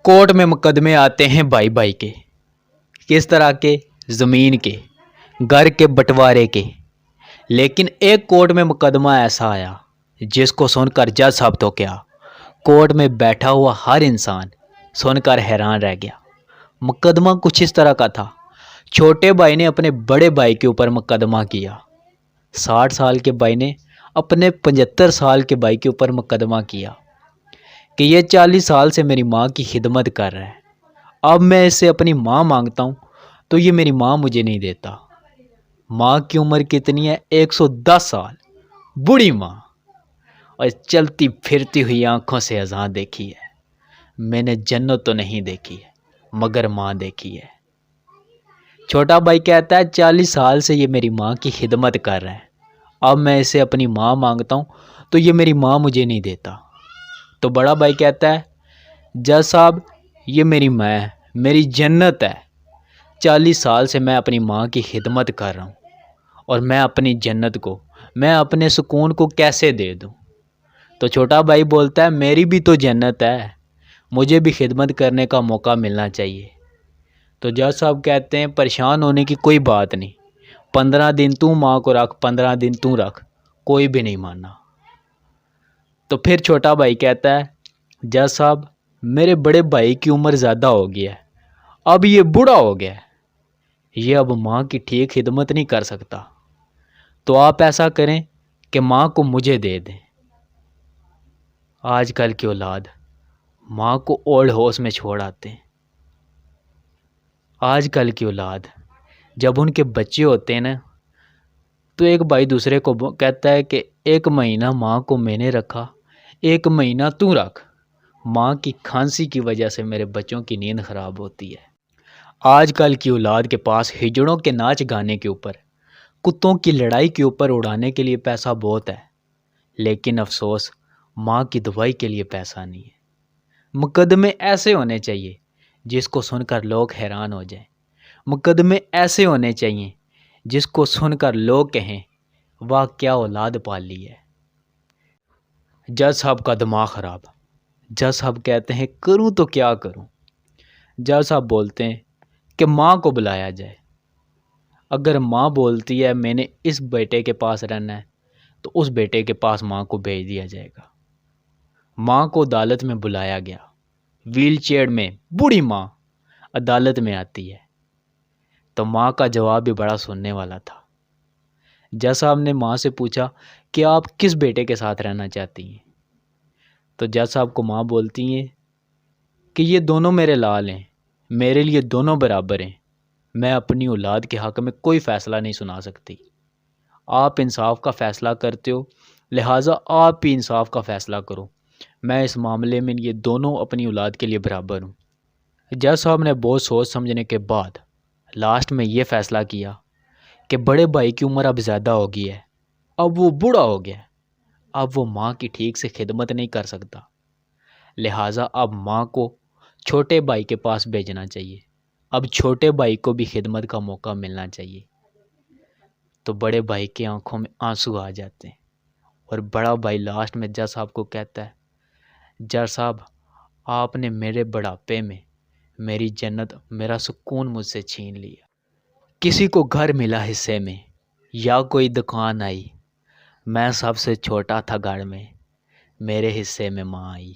Court में मुकदमे आते हैं भाई भाई के, किस तरह के? ज़मीन के, घर के बंटवारे के। लेकिन एक कोर्ट में मुकदमा ऐसा आया जिसको सुनकर जज साहब तो क्या, कोर्ट में बैठा हुआ हर इंसान सुनकर हैरान रह गया। मुकदमा कुछ इस तरह का था। छोटे भाई ने अपने बड़े भाई के ऊपर मुकदमा किया। 60 साल के भाई ने अपने 75 साल के भाई के ऊपर मुकदमा किया कि ये 40 साल से मेरी माँ की खिदमत कर रहा है, अब मैं इससे अपनी माँ मांगता हूँ तो ये मेरी माँ मुझे नहीं देता। माँ की उम्र कितनी है? 110 साल, बूढ़ी माँ, और चलती फिरती हुई आंखों से अज़ां देखी है। मैंने जन्नत तो नहीं देखी है मगर माँ देखी है। छोटा भाई कहता है 40 साल से ये मेरी माँ की खिदमत कर रहा है, अब मैं इसे अपनी माँ मांगता हूँ तो ये मेरी माँ मुझे नहीं देता। तो बड़ा भाई कहता है जज साहब ये मेरी माँ है, मेरी जन्नत है, 40 साल से मैं अपनी माँ की खिदमत कर रहा हूँ और मैं अपनी जन्नत को, मैं अपने सुकून को कैसे दे दूँ? तो छोटा भाई बोलता है मेरी भी तो जन्नत है, मुझे भी खिदमत करने का मौका मिलना चाहिए। तो जज साहब कहते हैं परेशान होने की कोई बात नहीं, 15 दिन तू माँ को रख, 15 दिन तू रख, कोई भी नहीं माना। तो फिर छोटा भाई कहता है जज साहब मेरे बड़े भाई की उम्र ज़्यादा हो गई है, अब ये बूढ़ा हो गया है, ये अब माँ की ठीक खिदमत नहीं कर सकता, तो आप ऐसा करें कि माँ को मुझे दे दें। आजकल की औलाद माँ को ओल्ड हाउस में छोड़ आते हैं। आजकल की औलाद जब उनके बच्चे होते हैं ना, तो एक भाई दूसरे को कहता है कि 1 महीना माँ को मैंने रखा, 1 महीना तू रख, माँ की खांसी की वजह से मेरे बच्चों की नींद ख़राब होती है। आजकल की औलाद के पास हिजड़ों के नाच गाने के ऊपर, कुत्तों की लड़ाई के ऊपर उड़ाने के लिए पैसा बहुत है, लेकिन अफसोस माँ की दवाई के लिए पैसा नहीं है। मुकदमे ऐसे होने चाहिए जिसको सुनकर लोग हैरान हो जाएं। मुकदमे ऐसे होने चाहिए जिसको सुनकर लोग कहें वाह क्या औलाद पाल ली है। जज साहब का दिमाग ख़राब। जज साहब कहते हैं करूं तो क्या करूं? जज साहब बोलते हैं कि माँ को बुलाया जाए। अगर माँ बोलती है मैंने इस बेटे के पास रहना है तो उस बेटे के पास माँ को भेज दिया जाएगा। माँ को अदालत में बुलाया गया। व्हील चेयर में बूढ़ी माँ अदालत में आती है तो माँ का जवाब भी बड़ा सुनने वाला था। जज साहब ने माँ से पूछा कि आप किस बेटे के साथ रहना चाहती हैं? तो जज साहब को माँ बोलती हैं कि ये दोनों मेरे लाल हैं, मेरे लिए दोनों बराबर हैं, मैं अपनी औलाद के हक़ में कोई फ़ैसला नहीं सुना सकती। आप इंसाफ का फ़ैसला करते हो, लिहाजा आप भी इंसाफ का फ़ैसला करो। मैं इस मामले में ये दोनों अपनी औलाद के लिए बराबर हूँ। जज साहब ने बहुत सोच समझने के बाद लास्ट में ये फ़ैसला किया कि बड़े भाई की उम्र अब ज़्यादा हो गई है, अब वो बूढ़ा हो गया है, अब वो माँ की ठीक से खिदमत नहीं कर सकता, लिहाजा अब माँ को छोटे भाई के पास भेजना चाहिए। अब छोटे भाई को भी खिदमत का मौका मिलना चाहिए। तो बड़े भाई की आंखों में आंसू आ जाते हैं और बड़ा भाई लास्ट में जज साहब को कहता है जज साहब आपने मेरे बुढ़ापे में मेरी जन्नत, मेरा सुकून मुझसे छीन लिया। किसी को घर मिला हिस्से में या कोई दुकान आई, मैं सबसे छोटा था घर में, मेरे हिस्से में माँ आई।